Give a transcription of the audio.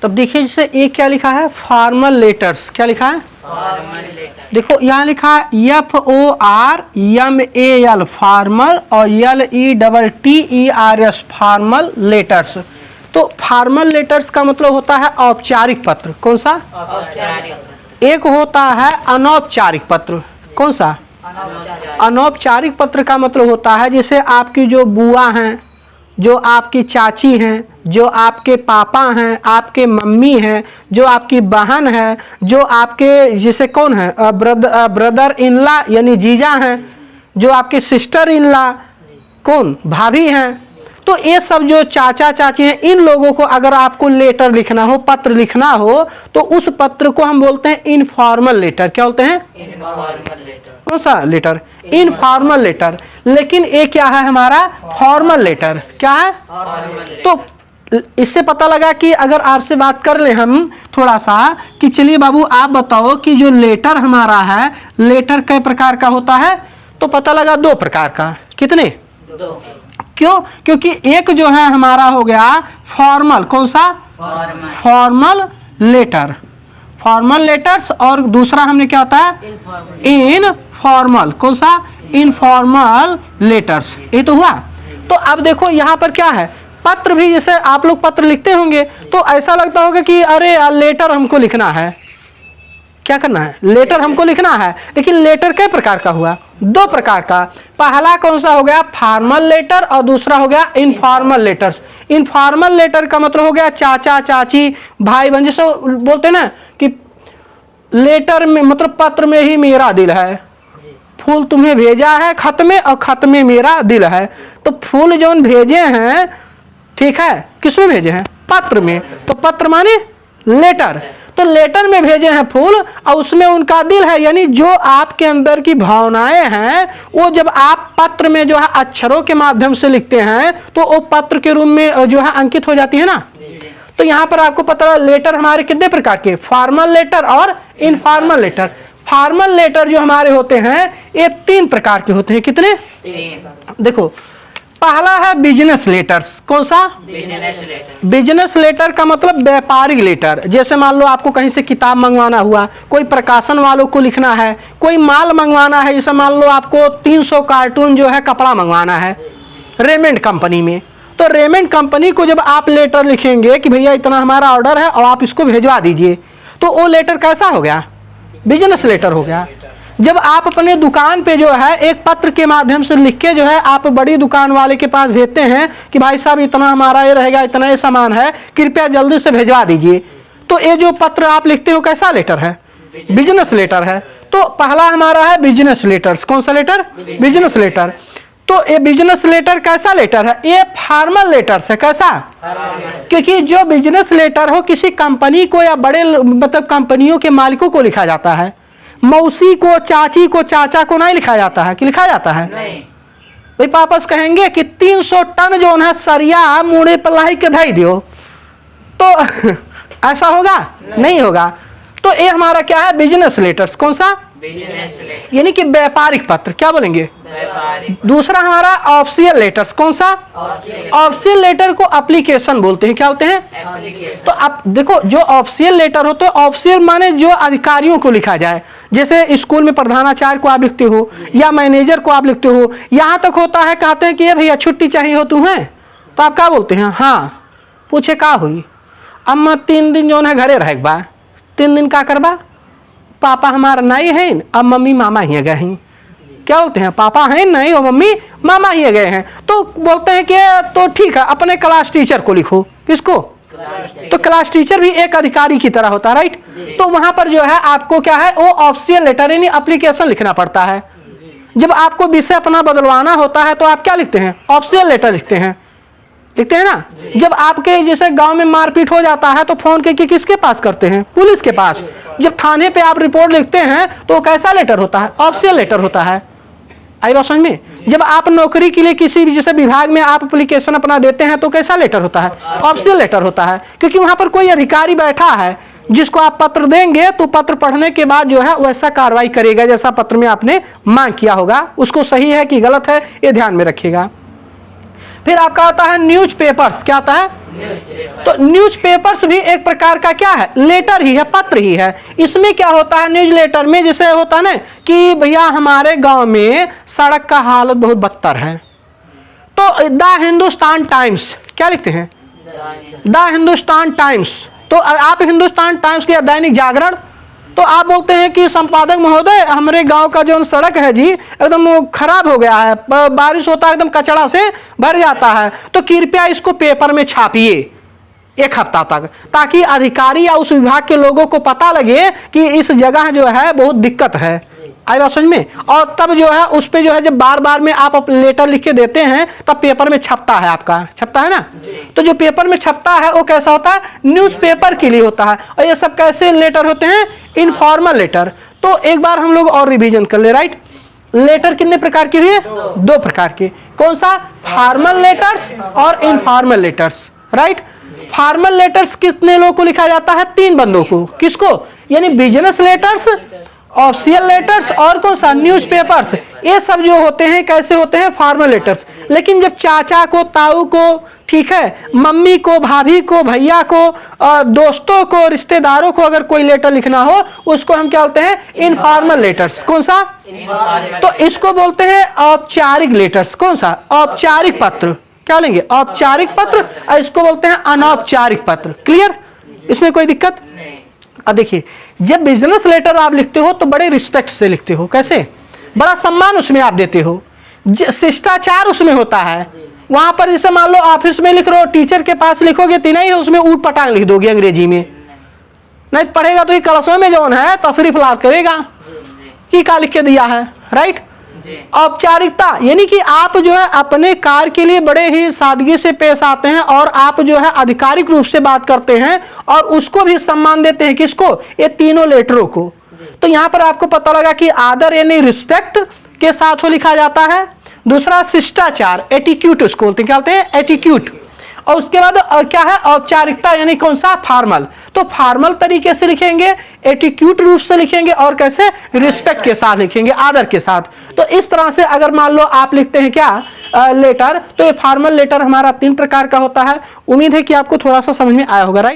तब देखिए जैसे एक क्या लिखा है, फॉर्मल लेटर्स, क्या लिखा है, फॉर्मल लेटर। देखो यहाँ लिखा है FORMAL फॉर्मल और LETTERS फॉर्मल लेटर्स। तो फॉर्मल लेटर्स का मतलब होता है औपचारिक पत्र, कौन सा, औपचारिक। एक होता है अनौपचारिक पत्र, कौन सा, अनौपचारिक पत्र का मतलब होता है जैसे आपकी जो बुआ हैं, जो आपकी चाची हैं, जो आपके पापा हैं, आपके मम्मी हैं, जो आपकी बहन है, जो आपके जैसे कौन है ब्रदर इन लॉ यानी जीजा हैं, जो आपके सिस्टर इन लॉ कौन भाभी हैं, तो ये सब जो चाचा चाची हैं, इन लोगों को अगर आपको लेटर लिखना हो, पत्र लिखना हो, तो उस पत्र को हम बोलते हैं इनफॉर्मल लेटर। क्या बोलते हैं, इनफॉर्मल लेटर। कौन सा लेटर, इनफॉर्मल लेटर। लेकिन ये क्या है हमारा फॉर्मल लेटर, क्या है, तो इससे पता लगा कि अगर आपसे बात कर ले हम थोड़ा सा कि चलिए बाबू आप बताओ कि जो लेटर हमारा है, लेटर कई प्रकार का होता है, तो पता लगा 2 प्रकार का। कितने, 2। क्यों, क्योंकि एक जो है हमारा हो गया फॉर्मल, कौन सा, फॉर्मल लेटर, फॉर्मल लेटर्स, और दूसरा हमने क्या होता है इनफॉर्मल, कौन सा, इनफॉर्मल लेटर्स। ये तो हुआ। तो अब देखो यहाँ पर क्या है, पत्र भी जैसे आप लोग पत्र लिखते होंगे तो ऐसा लगता होगा कि अरे यार लेटर हमको लिखना है, क्या करना है, लेटर हमको लिखना है। लेकिन लेटर कई प्रकार का हुआ, 2 प्रकार का। पहला कौन सा हो गया फॉर्मल लेटर और दूसरा हो गया इनफॉर्मल लेटर्स। इनफॉर्मल लेटर का मतलब हो गया चाचा चाची भाई बहन, जैसे बोलते हैं ना कि लेटर में मतलब पत्र में ही मेरा दिल है, फूल तुम्हें भेजा है खत में और खत में मेरा दिल है। तो फूल जो भेजे हैं, ठीक है, किस में भेजे हैं, पत्र में, तो पत्र माने लेटर, तो लेटर में भेजे हैं फूल और उसमें उनका दिल है, यानी जो आपके अंदर की भावनाएं हैं वो जब आप पत्र में जो है अक्षरों के माध्यम से लिखते हैं तो वो पत्र के रूप में जो है अंकित हो जाती है ना। तो यहाँ पर आपको पता है लेटर हमारे कितने प्रकार के, फॉर्मल लेटर और इनफॉर्मल लेटर। फॉर्मल लेटर जो हमारे होते हैं ये 3 प्रकार के होते हैं। कितने, 3। देखो पहला है बिजनेस लेटर्स, कौन सा, बिजनेस लेटर। बिजनेस लेटर का मतलब व्यापारिक लेटर। जैसे मान लो आपको कहीं से किताब मंगवाना हुआ, कोई प्रकाशन वालों को लिखना है, कोई माल मंगवाना है, जैसे मान लो आपको 300 कार्टून जो है कपड़ा मंगवाना है रेमंड कंपनी में, तो रेमंड कंपनी को जब आप लेटर लिखेंगे कि भैया इतना हमारा ऑर्डर है और आप इसको भिजवा दीजिए, तो वो लेटर कैसा हो गया, बिजनेस लेटर हो गया। जब आप अपने दुकान पे जो है एक पत्र के माध्यम से लिख के जो है आप बड़ी दुकान वाले के पास भेजते हैं कि भाई साहब इतना हमारा ये रहेगा, इतना ये सामान है, कृपया जल्दी से भिजवा दीजिए, तो ये जो पत्र आप लिखते हो कैसा लेटर है, बिजनेस लेटर है। तो पहला हमारा है बिजनेस लेटर्स, कौन सा लेटर, बिजनेस लेटर। तो ये बिजनेस लेटर कैसा लेटर है, ये फॉर्मल लेटर्स है। कैसा, क्योंकि जो बिजनेस लेटर हो किसी कंपनी को या बड़े मतलब कंपनियों के मालिकों को लिखा जाता है, मौसी को, चाची को, चाचा को नहीं लिखा जाता है, कि लिखा जाता है नहीं। भाई पापस कहेंगे कि 300 टन जो है सरिया मुड़े पर लाई के धाई दियो, तो ऐसा होगा नहीं होगा। तो ये हमारा क्या है बिजनेस लेटर्स, कौन सा, बिजनेस लेटर, यानी कि व्यापारिक पत्र, क्या बोलेंगे। व्यापारिक। दूसरा हमारा ऑफिशियल लेटर्स, कौन सा, ऑफिशियल लेटर को एप्लीकेशन बोलते हैं, क्या बोलते हैं। एप्लीकेशन। तो आप देखो जो ऑफिशियल लेटर हो तो ऑफिशियल माने जो अधिकारियों को लिखा जाए, जैसे स्कूल में प्रधानाचार्य को आप लिखते हो या मैनेजर को आप लिखते हो, यहाँ तक होता है कहते हैं कि ये भैया छुट्टी चाहिए हो तुम्हें, तो आप क्या बोलते हैं, हाँ पूछे का हुई, अब मैं 3 दिन जो है घरे रह बा, 3 दिन का करबा, पापा हमारा नहीं है अब मम्मी मामा ही गए हैं, क्या बोलते हैं, पापा हैं नहीं और मम्मी मामा ही गए हैं, तो बोलते हैं कि तो ठीक है अपने क्लास टीचर को लिखो, किसको, तो क्लास टीचर भी एक अधिकारी की तरह होता है, राइट। तो वहां पर जो है आपको क्या है वो ऑफिशियल लेटर यानी एप्लीकेशन लिखना पड़ता है। जब आपको विषय अपना बदलवाना होता है तो आप क्या लिखते हैं, ऑफिशियल लेटर लिखते हैं ना। जब आपके जैसे गांव में मारपीट हो जाता है तो फोन करके किसके पास करते हैं, पुलिस के पास। जब थाने पे आप रिपोर्ट लिखते हैं तो कैसा लेटर होता है, ऑफिशियल लेटर होता है। आई बात समझ में। जब आप नौकरी के लिए किसी भी जैसे विभाग में आप एप्लीकेशन अपना देते हैं तो कैसा लेटर होता है, ऑफिशियल लेटर होता है, क्योंकि वहां पर कोई अधिकारी बैठा है जिसको आप पत्र देंगे तो पत्र पढ़ने के बाद जो है वैसा कार्रवाई करेगा जैसा पत्र में आपने मांग किया होगा, उसको सही है कि गलत है ये ध्यान में रखिएगा। फिर आपका आता है न्यूज़पेपर्स, क्या आता है, न्यूज़पेपर तो न्यूज़पेपर्स भी एक प्रकार का क्या है, लेटर ही है, पत्र ही है। इसमें क्या होता है न्यूज़ लेटर में, जैसे होता है ना कि भैया हमारे गांव में सड़क का हालत बहुत बदतर है, तो द हिंदुस्तान टाइम्स क्या लिखते हैं, द हिंदुस्तान टाइम्स। तो आप हिंदुस्तान टाइम्स के दैनिक जागरण, तो आप बोलते हैं कि संपादक महोदय हमारे गांव का जो सड़क है जी एकदम खराब हो गया है, बारिश होता है एकदम कचड़ा से भर जाता है, तो कृपया इसको पेपर में छापिए 1 हफ्ता तक, ताकि अधिकारी या उस विभाग के लोगों को पता लगे कि इस जगह जो है बहुत दिक्कत है। आई बात समझ में? और तब जो है उस पे जो है जब बार बार में आप लेटर लिख के देते हैं तब पेपर में छपता है, आपका छपता है ना। तो जो पेपर में छपता है वो कैसा होता है, न्यूज़पेपर के लिए होता है। और ये सब कैसे लेटर होते हैं, इनफॉर्मल लेटर। तो एक बार हम लोग और रिवीजन कर ले, राइट। लेटर कितने प्रकार के हुए, 2 प्रकार के, कौन सा, फॉर्मल लेटर्स और informal letters, right. Formal letters कितने लोगों को लिखा जाता है, 3 बंदों को, किसको, यानी बिजनेस लेटर्स, ऑफिशियल लेटर्स और कौन सा, न्यूज़पेपर्स। ये सब जो होते हैं कैसे होते हैं, फॉर्मल लेटर्स। लेकिन जब चाचा को, ताऊ को, ठीक है, मम्मी को, भाभी को, भैया को, दोस्तों को, रिश्तेदारों को अगर कोई लेटर लिखना हो उसको हम क्या बोलते हैं, इनफॉर्मल लेटर्स। कौन सा, तो इसको बोलते हैं औपचारिक लेटर्स। कौन सा, औपचारिक पत्र, क्या लेंगे, औपचारिक पत्र, और इसको बोलते हैं अनौपचारिक पत्र। क्लियर, इसमें कोई दिक्कत। अब देखिए जब बिजनेस लेटर आप लिखते हो तो बड़े रिस्पेक्ट से लिखते हो, कैसे, बड़ा सम्मान उसमें आप देते हो, शिष्टाचार उसमें होता है। वहां पर जैसे मान लो ऑफिस में लिख रहे हो, टीचर के पास लिखोगे तो नहीं, उसमें ऊट पटांग लिख दोगे अंग्रेजी में, नहीं पढ़ेगा तो ये क्लासों में जो है तशरीफ लाद करेगा कि क्या लिख के दिया है, राइट। औपचारिकता यानी कि आप जो है अपने कार्य के लिए बड़े ही सादगी से पेश आते हैं और आप जो है आधिकारिक रूप से बात करते हैं और उसको भी सम्मान देते हैं, किसको, ये तीनों लेटरों को। तो यहाँ पर आपको पता लगा कि आदर यानी रिस्पेक्ट के साथ वो लिखा जाता है। दूसरा शिष्टाचार, एटिक्यूट उसको बोलते हैं, क्या बोलते हैं, एटिक्यूट। और उसके बाद क्या है, औपचारिकता यानी कौन सा, फॉर्मल। तो फॉर्मल तरीके से लिखेंगे, एटिक्यूट रूप से लिखेंगे और कैसे, रिस्पेक्ट के साथ लिखेंगे, आदर के साथ। तो इस तरह से अगर मान लो आप लिखते हैं क्या, लेटर, तो ये फॉर्मल लेटर हमारा 3 प्रकार का होता है। उम्मीद है कि आपको थोड़ा सा समझ में आया होगा, राइट।